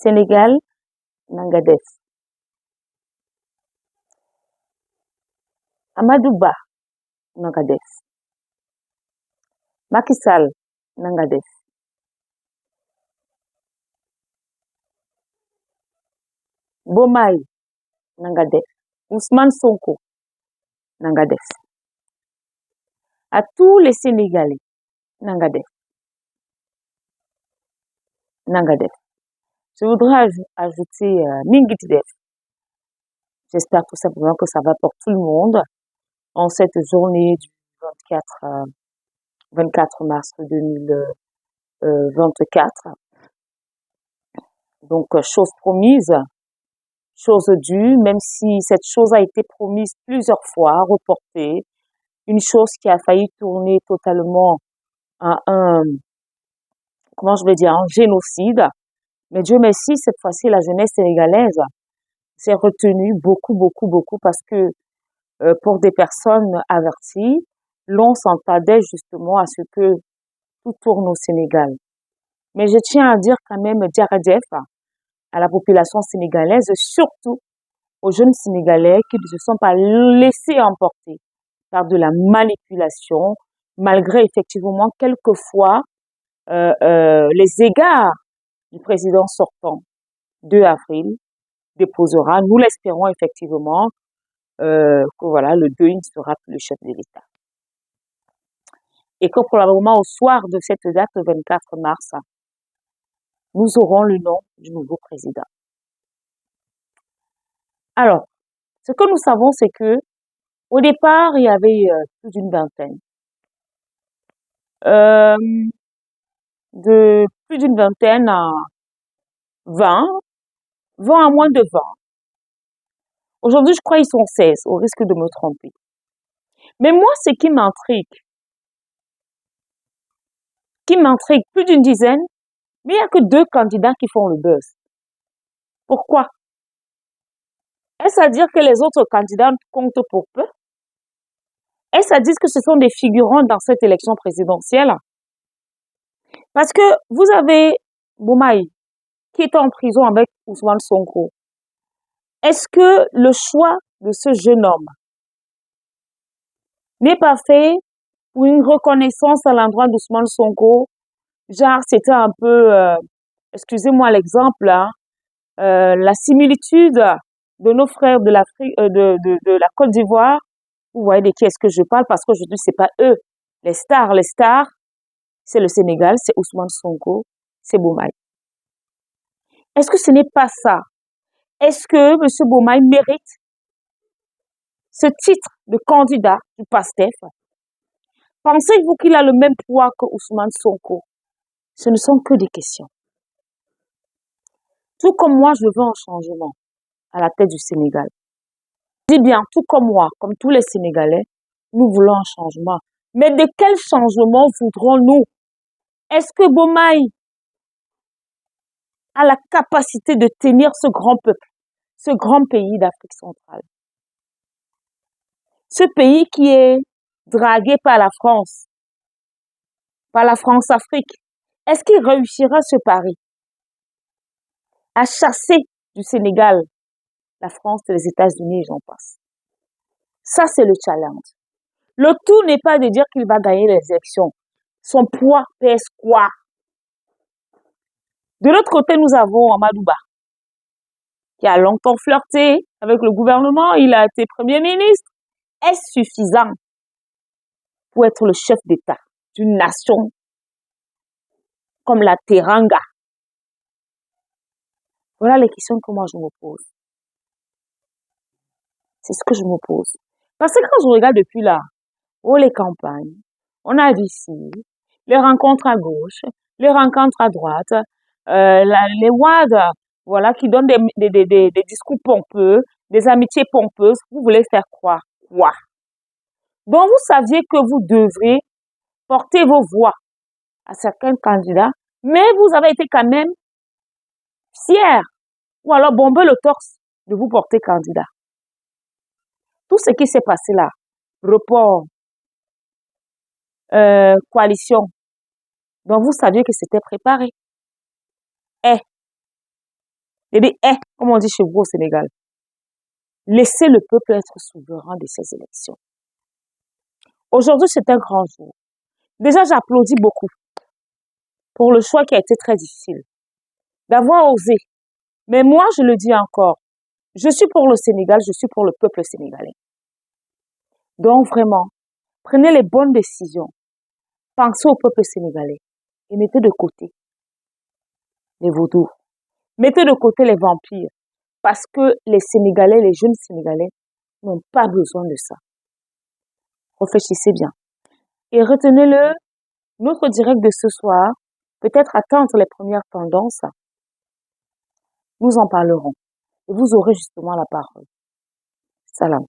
Sénégal nanga def. Amadou Ba nanga def. Macky Sall nanga def. Bomaay nanga def. Ousmane Sonko nanga def. À tous les Sénégalais nanga def. Nanga def. Je voudrais ajouter Mingiti def. J'espère tout simplement que ça va pour tout le monde en cette journée du 24 mars 2024. Donc, chose promise, chose due, même si cette chose a été promise plusieurs fois, reportée, une chose qui a failli tourner totalement à un génocide. Mais Dieu merci, cette fois-ci, la jeunesse sénégalaise s'est retenue beaucoup parce que pour des personnes averties, l'on s'entendait justement à ce que tout tourne au Sénégal. Mais je tiens à dire quand même Djaradjef à la population sénégalaise, surtout aux jeunes Sénégalais qui ne se sont pas laissés emporter par de la manipulation, malgré effectivement quelquefois les égards du président sortant 2 avril déposera, nous l'espérons effectivement, que voilà, le 2 ne sera plus le chef de l'État. Et que probablement au soir de cette date, le 24 mars, nous aurons le nom du nouveau président. Alors, ce que nous savons, c'est que au départ, il y avait plus d'une vingtaine. De plus d'une vingtaine à 20 à moins de 20. Aujourd'hui, je crois qu'ils sont 16, au risque de me tromper. Mais moi, ce qui m'intrigue, plus d'une dizaine, mais il n'y a que 2 candidats qui font le buzz. Pourquoi? Est-ce à dire que les autres candidats comptent pour peu? Est-ce à dire que ce sont des figurants dans cette élection présidentielle? Parce que vous avez Bomaye qui est en prison avec Ousmane Sonko. Est-ce que le choix de ce jeune homme n'est pas fait pour une reconnaissance à l'endroit d'Ousmane Sonko? Genre, c'était un peu, excusez-moi l'exemple, hein, la similitude de nos frères de l'Afrique, de la Côte d'Ivoire. Vous voyez de qui est-ce que je parle parce qu'aujourd'hui, c'est pas eux. Les stars, c'est le Sénégal, c'est Ousmane Sonko, c'est Bomaye. Est-ce que ce n'est pas ça? Est-ce que M. Bomaye mérite ce titre de candidat du PASTEF? Pensez-vous qu'il a le même poids que Ousmane Sonko? Ce ne sont que des questions. Tout comme moi, je veux un changement à la tête du Sénégal. Je dis bien, tout comme moi, comme tous les Sénégalais, nous voulons un changement. Mais de quel changement voudrons-nous? Est-ce que Bomaye a la capacité de tenir ce grand peuple, ce grand pays d'Afrique centrale? Ce pays qui est dragué par la France-Afrique. Est-ce qu'il réussira ce pari à chasser du Sénégal la France, les États-Unis et j'en passe? Ça, c'est le challenge. Le tout n'est pas de dire qu'il va gagner les élections. Son poids pèse quoi? De l'autre côté, nous avons Amadou Ba, qui a longtemps flirté avec le gouvernement. Il a été Premier ministre. Est-ce suffisant pour être le chef d'État d'une nation comme la Teranga? Voilà les questions que moi je me pose. C'est ce que je me pose. Parce que quand je regarde depuis là, les campagnes, on a vu ici, les rencontres à gauche, les rencontres à droite, les WAD, voilà, qui donnent des discours pompeux, des amitiés pompeuses. Vous voulez faire croire quoi? Donc vous saviez que vous devrez porter vos voix à certains candidats, mais vous avez été quand même fiers ou alors bomber le torse de vous porter candidat. Tout ce qui s'est passé là, report, coalition, donc vous saviez que c'était préparé. Eh, Et dit, comme on dit chez vous au Sénégal, laissez le peuple être souverain de ces élections. Aujourd'hui, c'est un grand jour. Déjà, j'applaudis beaucoup pour le choix qui a été très difficile, d'avoir osé. Mais moi, je le dis encore, je suis pour le Sénégal, je suis pour le peuple sénégalais. Donc vraiment, prenez les bonnes décisions, pensez au peuple sénégalais et mettez de côté les vaudous, mettez de côté les vampires, parce que les Sénégalais, les jeunes Sénégalais n'ont pas besoin de ça. Réfléchissez bien. Et retenez-le, notre direct de ce soir, peut-être attendre les premières tendances, nous en parlerons. Et vous aurez justement la parole. Salam.